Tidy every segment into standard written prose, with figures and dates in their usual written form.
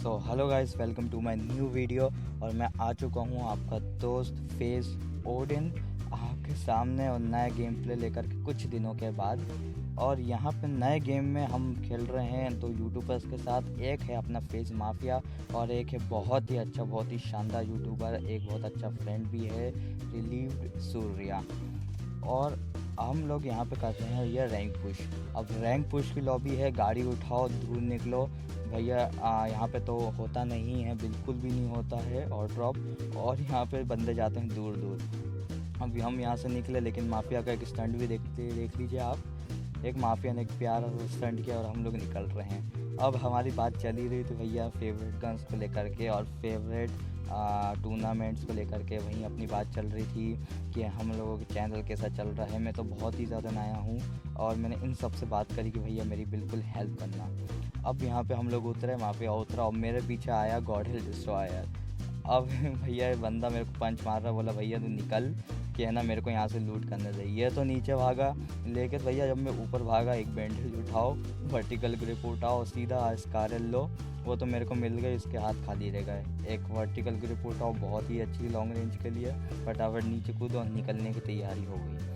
So hello guys, welcome to my new video. और मैं आ चुका हूँ आपका दोस्त फेस ओडिन आपके सामने और नया गेम प्ले लेकर के कुछ दिनों के बाद। और यहाँ पे नए गेम में हम खेल रहे हैं दो यूट्यूबर्स के साथ। एक है अपना फेस माफिया और एक है बहुत ही अच्छा, बहुत ही शानदार यूट्यूबर, एक बहुत अच्छा फ्रेंड भी है, रिलीव्ड सूर्या। और हम लोग यहाँ पे करते हैं ये रैंक पुश। अब रैंक पुश की लॉबी है, गाड़ी उठाओ दूर निकलो भैया। यहाँ पे तो होता नहीं है, बिल्कुल भी नहीं होता है और ड्रॉप, और यहाँ पे बंदे जाते हैं दूर दूर। अब हम यहाँ से निकले, लेकिन माफिया का एक स्टंट भी देख लीजिए आप। एक माफिया ने एक प्यारा स्टंट किया और हम लोग निकल रहे हैं। अब हमारी बात चली रही थी भैया फेवरेट गन्स को लेकर के और फेवरेट टूर्नामेंट्स को लेकर के। वहीं अपनी बात चल रही थी कि हम लोगों के चैनल कैसा चल रहा है। मैं तो बहुत ही ज़्यादा नया हूँ और मैंने इन सब से बात करी कि भैया मेरी बिल्कुल हेल्प करना। अब यहाँ पे हम लोग उतरे, माफिया उतरा और मेरे पीछे आया गॉड हिल डिस्ट्रॉयर। अब भैया ये बंदा मेरे को पंच मार रहा, बोला भैया तू निकल कि है ना, मेरे को यहाँ से लूट करने दे। ये तो नीचे भागा, लेकिन भैया जब मैं ऊपर भागा, एक बैंडेज उठाओ, वर्टिकल ग्रिप उठाओ, सीधा स्कारल लो। वो तो मेरे को मिल गई, इसके हाथ खाली रह गए। एक वर्टिकल ग्रिप उठाओ, बहुत ही अच्छी लॉन्ग रेंज के लिए, फटाफट नीचे कूदो और निकलने की तैयारी हो गई।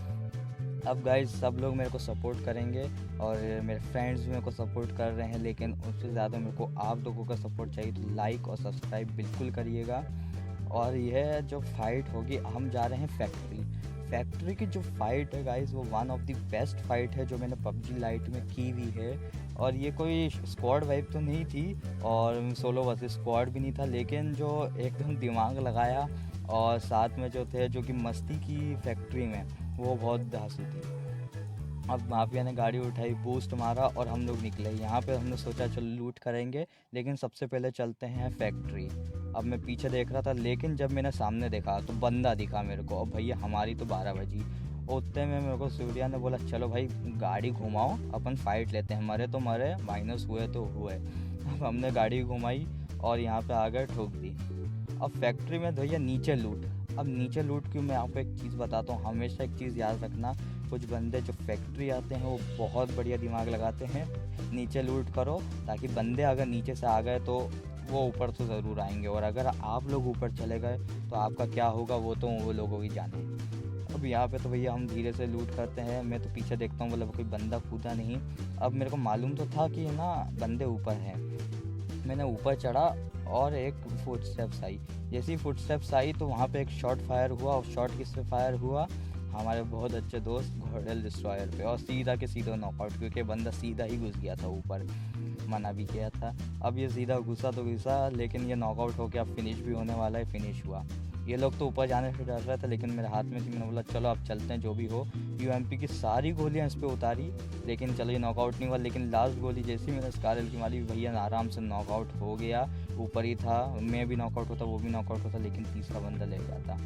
अब गाइज सब लोग मेरे को सपोर्ट करेंगे और मेरे फ्रेंड्स भी मेरे को सपोर्ट कर रहे हैं, लेकिन उससे ज़्यादा मेरे को आप लोगों का सपोर्ट चाहिए। तो लाइक और सब्सक्राइब बिल्कुल करिएगा। और यह जो फाइट होगी, हम जा रहे हैं फैक्ट्री की जो फाइट है गाइस, वो one of the best fight है जो मैंने पबजी लाइट में की हुई है। और ये कोई स्क्वाड वाइब तो नहीं थी और सोलो वर्सेस स्क्वाड भी नहीं था, लेकिन जो एकदम दिमाग लगाया और साथ में जो थे जो कि मस्ती की फैक्ट्री में, वो बहुत धांसू थी। अब माफिया ने गाड़ी उठाई, बूस्ट मारा और हम लोग निकले। यहाँ पे हमने सोचा चलो लूट करेंगे, लेकिन सबसे पहले चलते हैं फैक्ट्री। अब मैं पीछे देख रहा था, लेकिन जब मैंने सामने देखा तो बंदा दिखा मेरे को। अब भैया हमारी तो 12 बजी। उतने में मेरे को सूर्या ने बोला चलो भाई गाड़ी घुमाओ, अपन फाइट लेते हैं, मरे तो मरे, माइनस हुए तो हुए। अब हमने गाड़ी घुमाई और यहाँ पे आ गए, ठोक दी। अब फैक्ट्री में भैया नीचे लूट। अब नीचे लूट क्यों, मैं आपको एक चीज़ बताता हूँ, हमेशा एक चीज़ याद रखना, कुछ बंदे जो फैक्ट्री आते हैं वो बहुत बढ़िया दिमाग लगाते हैं। नीचे लूट करो, ताकि बंदे अगर नीचे से आ गए तो वो ऊपर तो ज़रूर आएंगे, और अगर आप लोग ऊपर चले गए तो आपका क्या होगा वो तो वो लोगों की जाने। अब यहाँ पे तो भैया हम धीरे से लूट करते हैं। मैं तो पीछे देखता हूँ, मतलब कोई बंदा कूदा नहीं। अब मेरे को मालूम तो था कि ना बंदे ऊपर हैं। मैंने ऊपर चढ़ा और एक फुटस्टेप्स आई। जैसी फुटस्टेप्स आई तो वहाँ पे एक शॉट फायर हुआ, और शॉट किस पे फायर हुआ, हमारे बहुत अच्छे दोस्त घोड़ल डिस्ट्रॉयर पे, और सीधा के सीधा नॉकआउट, क्योंकि बंदा सीधा ही घुस गया था ऊपर, मना भी किया था। अब ये सीधा घुसा तो घुसा, लेकिन ये नॉकआउट हो गया, फिनिश भी होने वाला है। फिनिश हुआ। ये लोग तो ऊपर जाने से डर रहे थे, लेकिन मेरे हाथ में थी। मैंने बोला चलो अब चलते हैं, जो भी हो। यूएमपी की सारी गोलियां इस पर उतारी, लेकिन चलो ये नॉकआउट नहीं हुआ। लेकिन लास्ट गोली जैसी मैंने स्कारल की मारी, भैया आराम से नॉकआउट हो गया। ऊपर ही था, मैं भी नॉकआउट होता, वो भी नॉकआउट होता, लेकिन तीसरा बंदा ले जाता।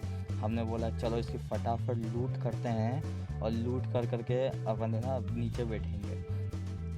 हमने बोला चलो इसकी फटाफट लूट करते हैं, और लूट कर करके अपन है ना नीचे बैठेंगे।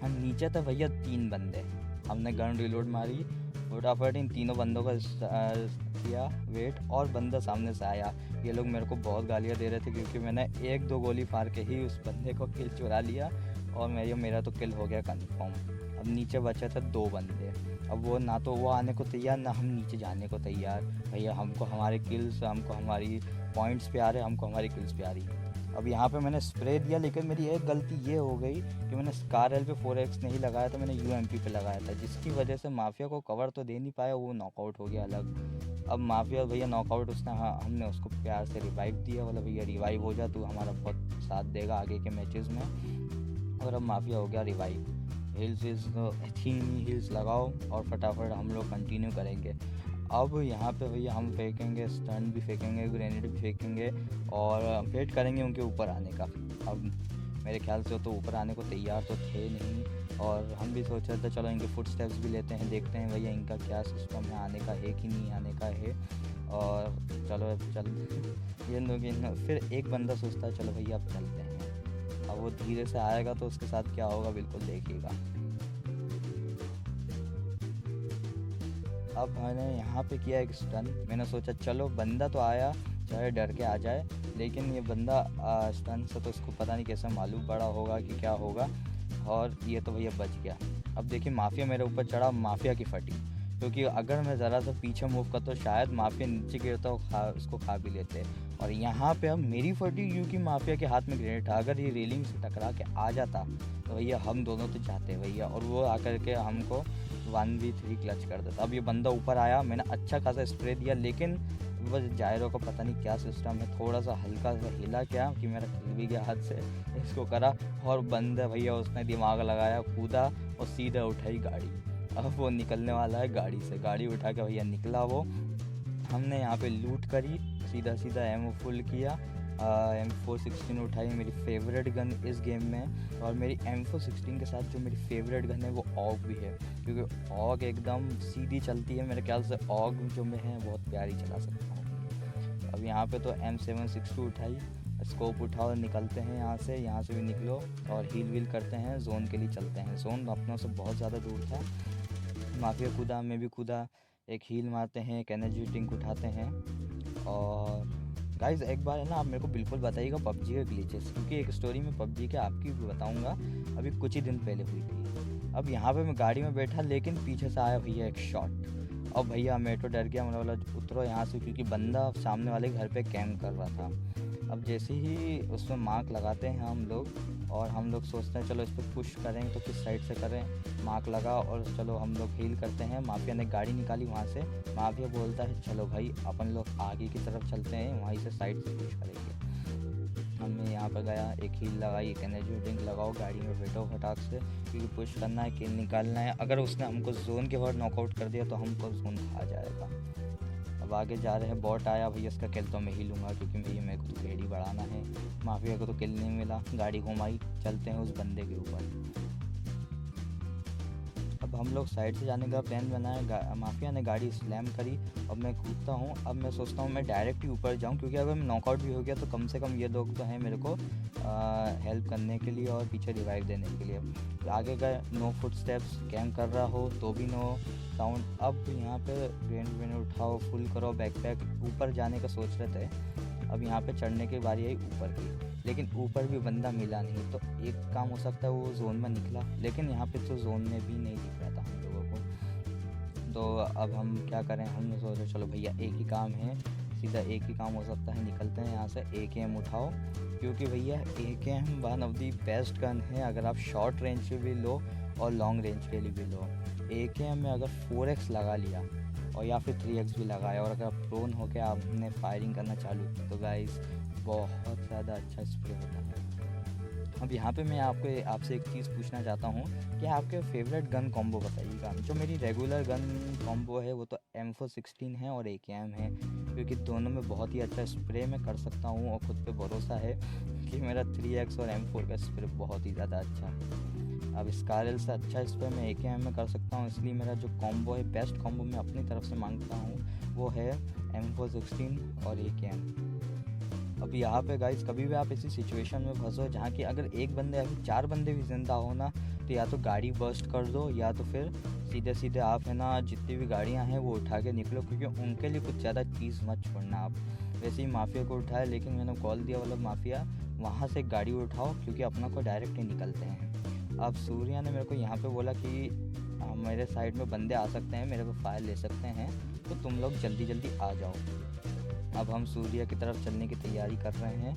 हम नीचे थे भैया 3 बंदे। हमने गन रिलोड मारी, फटाफट इन तीनों बंदों का किया वेट, और बंदा सामने से आया। ये लोग मेरे को बहुत गालियाँ दे रहे थे, क्योंकि मैंने 1-2 गोली फाड़ के ही उस बंदे को किल चुरा लिया, और मेरा तो किल हो गया कंफर्म। अब नीचे बचे थे 2 बंदे। अब वो ना तो वो आने को तैयार, ना हम नीचे जाने को तैयार। भैया हमको हमारे किल्स, हमको हमारी पॉइंट्स पे आ रहे, हमको हमारी किल्स पे आ रही। अब यहाँ पे मैंने स्प्रे दिया, लेकिन मेरी एक गलती ये हो गई कि मैंने स्कारल पे 4x नहीं लगाया था, मैंने यूएमपी पे लगाया था, जिसकी वजह से माफिया को कवर तो दे नहीं पाया, वो नॉकआउट हो गया अलग। अब माफिया भैया नॉकआउट, उसने हमने उसको प्यार से रिवाइव दिया, बोला भैया रिवाइव हो जा, तू हमारा बहुत साथ देगा आगे के मैचेस में। और अब माफिया हो गया रिवाइव। हिल्स हिल्स लगाओ और फटाफट हम लोग कंटिन्यू करेंगे। अब यहाँ पे भैया हम फेंकेंगे, स्टन भी फेंकेंगे, ग्रेनेड भी फेंकेंगे, और वेट करेंगे उनके ऊपर आने का। अब मेरे ख्याल से तो ऊपर आने को तैयार तो थे नहीं, और हम भी सोच रहे थे चलो इनके फुटस्टेप्स भी लेते हैं, देखते हैं भैया इनका क्या सिस्टम है, आने का है कि नहीं आने का है। और चलो चल ये लोग, फिर एक बंदा सोचता है चलो भैया अब चलते हैं। अब वो धीरे से आएगा तो उसके साथ क्या होगा बिल्कुल देखिएगा। अब मैंने यहाँ पे किया एक स्टन। मैंने सोचा चलो बंदा तो आया, चाहे डर के आ जाए, लेकिन ये बंदा स्टन से तो उसको पता नहीं कैसे मालूम पड़ा होगा कि क्या होगा, और ये तो भैया बच गया। अब देखिए माफिया मेरे ऊपर चढ़ा, माफिया की फटी, क्योंकि अगर मैं ज़रा सा पीछे मूव करता तो शायद माफिया नीचे गिरता और उसको खा भी लेते। और यहाँ पे अब मेरी फटी क्योंकि माफिया के हाथ में ग्रेनेड था। अगर ये रेलिंग से टकरा के आ जाता तो भैया हम दोनों तो जाते भैया, और वो आकर के हमको 1v3 क्लच कर देता। अब ये बंदा ऊपर आया, मैंने अच्छा खासा स्प्रे दिया, लेकिन वो जायरो का पता नहीं क्या सिस्टम है, थोड़ा सा हल्का सा हिला क्या कि मेरा खिल भी गया हाथ से, इसको करा और बंदा भैया उसने दिमाग लगाया, कूदा और सीधा उठाई गाड़ी। अब वो निकलने वाला है गाड़ी से, गाड़ी उठा के भैया निकला वो। हमने यहाँ पे लूट करी, सीधा सीधा एमओ फुल किया, M416 उठाई, मेरी फेवरेट गन इस गेम में। और मेरी M416 के साथ जो मेरी फेवरेट गन है वो ऑग भी है, क्योंकि ऑग एकदम सीधी चलती है। मेरे ख्याल से ऑग जो मैं है बहुत प्यारी चला सकता हूँ। अब यहाँ पे तो M762 उठाई, स्कोप उठाओ और निकलते हैं यहाँ से भी निकलो और हील करते हैं, जोन के लिए चलते हैं। जोन अपनों से बहुत ज़्यादा दूर था। माफिया कूदा, मैं भी कूदा, एक हील मारते हैं, एक एनर्जी ड्रिंक उठाते हैं। और गाइस एक बार है ना, आप मेरे को बिल्कुल बताइएगा पबजी के ग्लिचेस, क्योंकि एक स्टोरी में पबजी के आपकी भी बताऊंगा, अभी कुछ ही दिन पहले हुई थी। अब यहाँ पे मैं गाड़ी में बैठा, लेकिन पीछे से आया भैया एक शॉट। अब भैया मैं तो डर गया, मैंने बोला उतरो यहाँ से, क्योंकि बंदा सामने वाले घर पे कैम्प कर रहा था। अब जैसे ही उसमें मार्क लगाते हैं हम लोग, और हम लोग सोचते हैं चलो इस पर पुश करें तो किस साइड से करें, मार्क लगा और चलो हम लोग हील करते हैं। माफिया ने गाड़ी निकाली वहाँ से, माफिया बोलता है चलो भाई अपन लोग आगे की तरफ चलते हैं, वहीं से साइड से पुश करेंगे। हमने यहाँ पर गया, एक हील लगाई, एक एनर्जी ड्रिंक लगाओ, गाड़ी में बैठो फटाक से, क्योंकि पुश करना है, किल निकालना है। अगर उसने हमको जोन के बाहर नॉकआउट कर दिया तो हमको जोन खा जाएगा। अब आगे जा रहे हैं, बॉट आया भैया, इसका किल तो मैं ही लूँगा, क्योंकि भैया मेरे को तो गेड़ी बढ़ाना है। माफिया को तो किल नहीं मिला, गाड़ी घुमाई, चलते हैं उस बंदे के ऊपर। अब हम लोग साइड से जाने का प्लान बनाया, माफिया ने गाड़ी स्लैम करी। अब मैं कूदता हूँ, अब मैं सोचता हूँ मैं डायरेक्ट ही ऊपर जाऊँ, क्योंकि अगर मैं नॉकआउट भी हो गया तो कम से कम ये लोग तो हैं मेरे को हेल्प करने के लिए और पीछे रिवाइव देने के लिए। आगे गए, नो फुटस्टेप्स, कैम्प कर रहा हो तो भी नो साउंड। अब यहाँ पे ग्रेनेड उठाओ, फुल करो, बैकपैक, ऊपर जाने का सोच रहे थे। अब यहाँ पे चढ़ने की बारी आई ऊपर की, लेकिन ऊपर भी बंदा मिला नहीं। तो एक काम हो सकता है वो जोन में निकला, लेकिन यहाँ पे तो जोन में भी नहीं दिख रहा था हम लोगों को। तो अब हम क्या करें, हमने सोचा चलो भैया एक ही काम है, सीधा एक ही काम हो सकता है, निकलते हैं यहाँ से। AKM उठाओ, क्योंकि भैया AKM one of the best gun है, अगर आप शॉर्ट रेंज के भी लो और लॉन्ग रेंज के लिए भी लो। AKM में अगर 4x लगा लिया और या फिर 3x भी लगाया, और अगर प्रोन होकर आपने फायरिंग करना चालू की तो गाइस बहुत ज़्यादा अच्छा स्प्रे होता है। अब यहाँ पे मैं आपसे एक चीज़ पूछना चाहता हूँ कि आपके फेवरेट गन कॉम्बो बताइएगा। जो मेरी रेगुलर गन कॉम्बो है वो तो M416 है और AKM है, क्योंकि दोनों में बहुत ही अच्छा स्प्रे मैं कर सकता हूँ, और ख़ुद पे भरोसा है कि मेरा 3x और M4 का स्प्रे बहुत ही ज़्यादा अच्छा है। अब स्कारल से अच्छा स्प्रे मैं AKM में कर सकता हूँ, इसलिए मेरा जो कॉम्बो है, बेस्ट कॉम्बो मैं अपनी तरफ से मांगता हूँ, वो है M416 और AKM। अब यहाँ पे गाइस कभी भी आप ऐसी सिचुएशन में फंसो जहाँ कि अगर एक बंदे या फिर 4 बंदे भी जिंदा हो ना, तो या तो गाड़ी बर्स्ट कर दो, या तो फिर सीधे सीधे आप है ना जितनी भी गाड़ियाँ हैं वो उठा के निकलो, क्योंकि उनके लिए कुछ ज़्यादा चीज़ मत छोड़ना आप। वैसे ही माफिया को उठाया, लेकिन मैंने कॉल दिया वाला माफिया वहाँ से गाड़ी उठाओ, क्योंकि अपना को डायरेक्ट ही निकलते हैं। अब सूर्या ने मेरे को यहाँ पर बोला कि मेरे साइड में बंदे आ सकते हैं, मेरे को फायर ले सकते हैं, तो तुम लोग जल्दी जल्दी आ जाओ। अब हम सूर्या की तरफ चलने की तैयारी कर रहे हैं,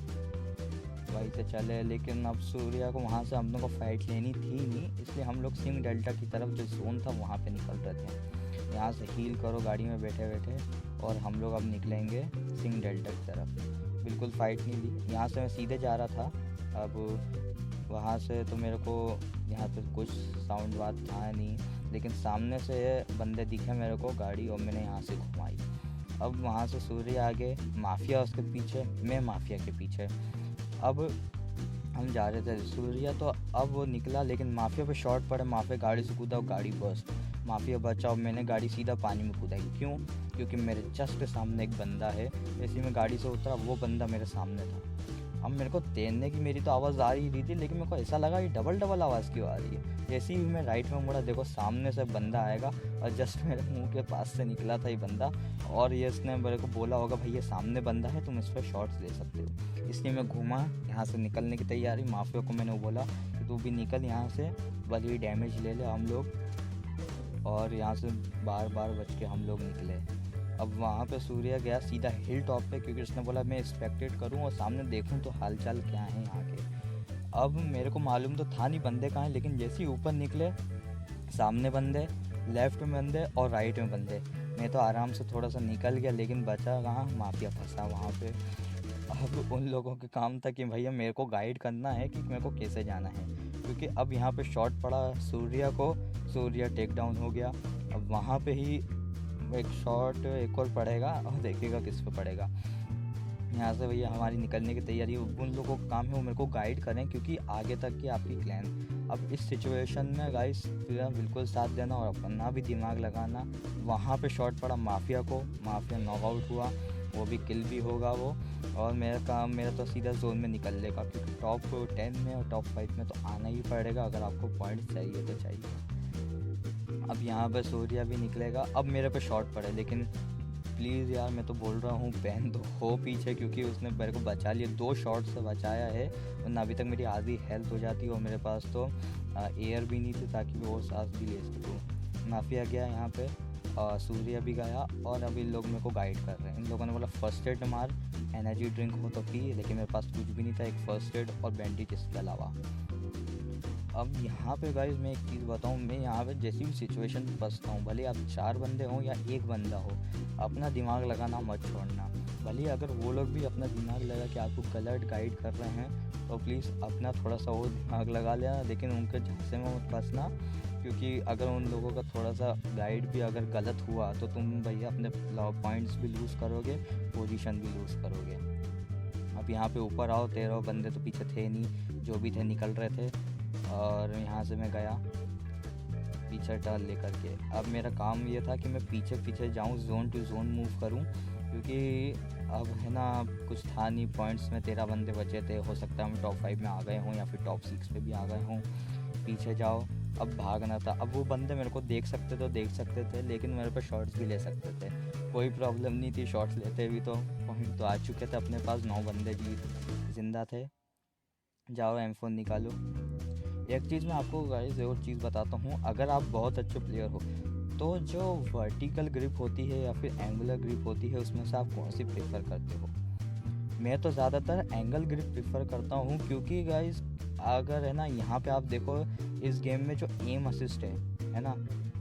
वहीं से चले, लेकिन अब सूर्या को वहाँ से हम लोग को फाइट लेनी थी नहीं, इसलिए हम लोग सिंह डेल्टा की तरफ जो जोन था वहाँ पे निकल रहे थे। यहाँ से हील करो गाड़ी में बैठे बैठे, और हम लोग अब निकलेंगे सिंह डेल्टा की तरफ। बिल्कुल फ़ाइट नहीं ली, यहाँ से मैं सीधे जा रहा था। अब वहाँ से तो मेरे को यहाँ पे कुछ साउंड बात था नहीं, लेकिन सामने से बंदे दिखे मेरे को गाड़ी, और मैंने यहाँ से घुमाई। अब वहाँ से सूर्य आगे, माफिया उसके पीछे, मैं माफिया के पीछे। अब हम जा रहे थे सूर्या, तो अब वो निकला, लेकिन माफिया पे शॉट पड़े, माफिया गाड़ी से कूदा, गाड़ी बस्ट, माफिया बचा, और मैंने गाड़ी सीधा पानी में कूदाई। क्यों? क्योंकि मेरे जस्ट सामने एक बंदा है। जैसे मैं गाड़ी से उतरा, वो बंदा मेरे सामने था। अब मेरे को तैरने की मेरी तो आवाज़ आ रही थी, लेकिन मेरे को ऐसा लगा ये डबल आवाज़ क्यों आ रही है। जैसे ही मैं राइट में मुड़ा, देखो सामने से बंदा आएगा, और जस्ट मेरे मुंह के पास से निकला था ये बंदा, और ये इसने मेरे को बोला होगा भाई ये सामने बंदा है, तुम इस पर शॉट्स ले सकते हो। इसलिए मैं घूमा, यहाँ से निकलने की तैयारी। माफिया को मैंने बोला कि तू भी निकल यहाँ से, भले ही डैमेज ले ले हम लोग। और यहाँ से बार बार बच के हम लोग निकले। अब वहाँ पे सूर्य गया सीधा हिल टॉप पे, क्योंकि उसने बोला मैं एक्सपेक्टेड करूँ और सामने देखूँ तो हालचाल क्या है यहाँ के। अब मेरे को मालूम तो था नहीं बंदे कहाँ हैं, लेकिन जैसे ही ऊपर निकले सामने बंदे, लेफ्ट में बंदे और राइट में बंदे। मैं तो आराम से थोड़ा सा निकल गया, लेकिन बचा कहाँ, माफिया फंसा वहाँ पे। अब उन लोगों के काम था कि भैया मेरे को गाइड करना है कि मेरे को कैसे जाना है, क्योंकि अब यहाँ पे शॉट पड़ा सूर्या को, सूर्या टेक डाउन हो गया। अब वहाँ पे ही एक शॉट एक और पड़ेगा और देखिएगा किस पे पड़ेगा। यहाँ से भैया हमारी निकलने की तैयारी है। उन लोगों का काम है वो मेरे को गाइड करें, क्योंकि आगे तक की आपकी क्लैन। अब इस सिचुएशन में गाइस बिल्कुल साथ देना और अपना भी दिमाग लगाना। वहाँ पे शॉट पड़ा माफिया को, माफिया नॉकआउट हुआ, वो भी किल भी होगा वो। और मेरा तो सीधा जोन में निकल लेगा, क्योंकि टॉप 10 में और टॉप 5 में तो आना ही पड़ेगा अगर आपको पॉइंट चाहिए तो चाहिए। अब यहाँ पर सूर्या भी निकलेगा। अब मेरे पे शॉट पड़े, लेकिन प्लीज़ यार मैं तो बोल रहा हूँ बैन तो हो पीछे, क्योंकि उसने मेरे को बचा लिया, 2 शॉट से बचाया है, वरना अभी तक मेरी आधी हेल्थ हो जाती और मेरे पास तो एयर भी नहीं थी ताकि मैं और सांस भी ले सकूँ। माफिया गया यहाँ पे, सूर्या भी गया, और अभी इन लोग मेरे को गाइड कर रहे हैं। इन लोगों ने बोला फर्स्ट एड मार, एनर्जी ड्रिंक हो तो पी, लेकिन मेरे पास कुछ भी नहीं था, एक फर्स्ट एड और बैंडेज इसके अलावा। अब यहाँ पे गाइस मैं एक चीज़ बताऊँ, मैं यहाँ पे जैसी भी सिचुएशन में फंसता हूँ, भले आप 4 बंदे हों या 1 बंदा हो, अपना दिमाग लगाना मत छोड़ना। भले अगर वो लोग भी अपना दिमाग लगा कि आपको गलत गाइड कर रहे हैं तो प्लीज़ अपना थोड़ा सा और दिमाग लगा लेना, लेकिन उनके झांसे में मत फंसना, क्योंकि अगर उन लोगों का थोड़ा सा गाइड भी अगर गलत हुआ तो तुम भैया अपने पॉइंट्स भी लूज़ करोगे, पोजीशन भी लूज़ करोगे। अब यहाँ पे ऊपर आओ, 13 बंदे तो पीछे थे नहीं, जो भी थे निकल रहे थे, और यहाँ से मैं गया पीछे टर्न लेकर के। अब मेरा काम ये था कि मैं पीछे पीछे जाऊँ, जोन टू जोन मूव करूँ, क्योंकि अब है ना कुछ था नहीं, पॉइंट्स में 13 बंदे बचे थे, हो सकता है हम टॉप 5 में आ गए हों या फिर टॉप 6 पे भी आ गए हों। पीछे जाओ, अब भागना था। अब वो बंदे मेरे को देख सकते थे, लेकिन मेरे पे शॉट्स भी ले सकते थे, कोई प्रॉब्लम नहीं थी, शॉट्स लेते भी तो पॉइंट तो आ चुके थे अपने पास, 9 बंदे भी जिंदा थे। जाओ M4 निकालो। एक चीज़ मैं आपको गाइस और चीज़ बताता हूँ, अगर आप बहुत अच्छे प्लेयर हो तो जो वर्टिकल ग्रिप होती है या फिर एंगुलर ग्रिप होती है, उसमें से आप कौन सी प्रेफर करते हो? मैं तो ज़्यादातर एंगल ग्रिप प्रेफर करता हूँ, क्योंकि गाइस अगर है ना यहाँ पे आप देखो इस गेम में जो एम असिस्ट है ना,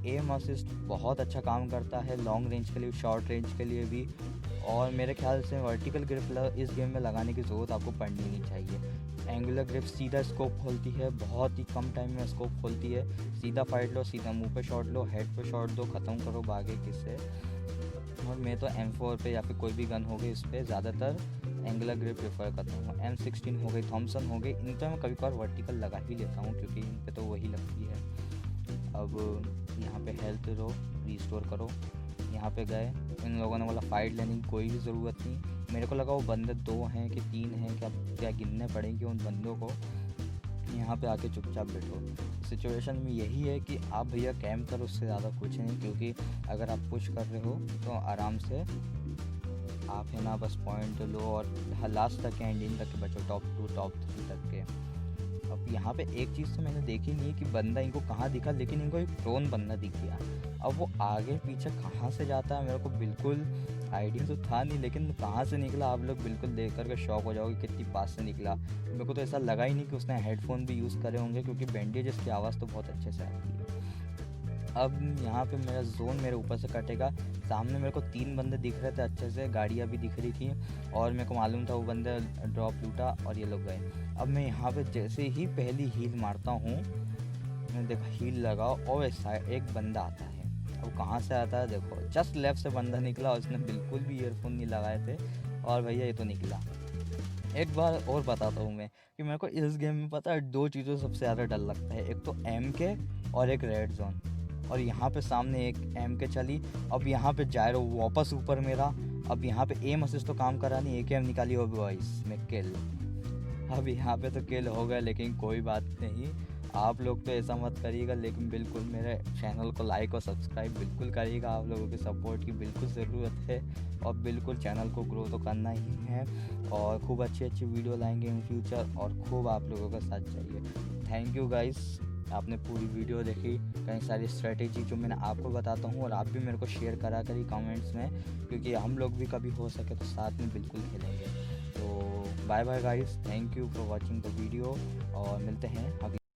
एम असिस्ट बहुत अच्छा काम करता है लॉन्ग रेंज के लिए, शॉर्ट रेंज के लिए भी। और मेरे ख्याल से वर्टिकल ग्रिप इस गेम में लगाने की ज़रूरत आपको पड़नी नहीं चाहिए। एंगुलर ग्रिप सीधा स्कोप खोलती है, बहुत ही कम टाइम में स्कोप खोलती है, सीधा फाइट लो, सीधा मुंह पे शॉट लो, हेड पे शॉट दो, ख़त्म करो, भागे किससे। और मैं तो M4 पे या फिर कोई भी गन हो गई इस पर ज़्यादातर एंगुलर ग्रिप प्रेफर करता हूँ। M16 हो गई, थॉमसन हो गई, इन पर मैं कभी कभार वर्टिकल लगा ही लेता हूँ, क्योंकि इन पर तो वही लगती है। अब यहाँ पे हेल्थ लो, रिस्टोर करो। यहाँ पे गए, इन लोगों ने बोला फाइट लेने की कोई भी ज़रूरत नहीं। मेरे को लगा वो बंदे 2 हैं कि 3 हैं, क्या गिनने पड़ेंगे उन बंदों को। यहाँ पे आके चुपचाप बैठो। सिचुएशन में यही है कि आप भैया कैम्प करो, उससे ज़्यादा कुछ नहीं, क्योंकि अगर आप पुश कर रहे हो तो आराम से आप है ना बस पॉइंट लो और लास्ट तक एंडिंग तक के बचो, टॉप 2 टॉप 3 तक के। अब यहाँ पे एक चीज़ तो मैंने देखी नहीं कि बंदा इनको कहाँ दिखा, लेकिन इनको एक प्रोन बंदा दिख गया। अब वो आगे पीछे कहाँ से जाता है मेरे को बिल्कुल आइडिया तो था नहीं, लेकिन कहाँ से निकला आप लोग बिल्कुल देख करके शॉक हो जाओगे कितनी पास से निकला। मेरे को तो ऐसा लगा ही नहीं कि उसने हेडफोन भी यूज़ करे होंगे, क्योंकि बैंडेजेस की आवाज़ तो बहुत अच्छे से आती है। अब यहाँ पे मेरा जोन मेरे ऊपर से कटेगा। सामने मेरे को 3 बंदे दिख रहे थे अच्छे से, गाड़ियाँ भी दिख रही थी, और मेरे को मालूम था वो बंदे ड्रॉप लूटा और ये लोग गए। अब मैं यहाँ पे जैसे ही पहली हील मारता हूँ, मैंने देखा हील लगाओ और एक बंदा आता है। अब कहाँ से आता है देखो, जस्ट लेफ्ट से बंदा निकला, उसने बिल्कुल भी ईयरफोन नहीं लगाए थे, और भैया ये तो निकला। एक बार और बताता हूँ मैं कि मेरे को इस गेम में पता है 2 चीज़ों से सबसे ज़्यादा डर लगता है, एक तो MK और एक रेड जोन। और यहाँ पे सामने एक MK चली, अब यहाँ पे जायरो वापस ऊपर मेरा। अब यहाँ पे एम असिस्ट तो काम करा नहीं, AKM निकाली हो वॉइस में किल। अब यहाँ पे तो किल हो गया, लेकिन कोई बात नहीं, आप लोग तो ऐसा मत करिएगा, लेकिन बिल्कुल मेरे चैनल को लाइक और सब्सक्राइब बिल्कुल करिएगा। आप लोगों के सपोर्ट की बिल्कुल ज़रूरत है, और बिल्कुल चैनल को ग्रो तो करना ही है, और खूब अच्छी अच्छी वीडियो लाएंगे इन फ्यूचर, और खूब आप लोगों का साथ चाहिए। Thank you guys. आपने पूरी वीडियो देखी, कई सारी स्ट्रेटेजी जो मैंने आपको बताता हूँ और आप भी मेरे को शेयर करा करिए कमेंट्स में, क्योंकि हम लोग भी कभी हो सके तो साथ में बिल्कुल खेलेंगे। तो bye bye guys, thank you for watching the video और मिलते हैं अगले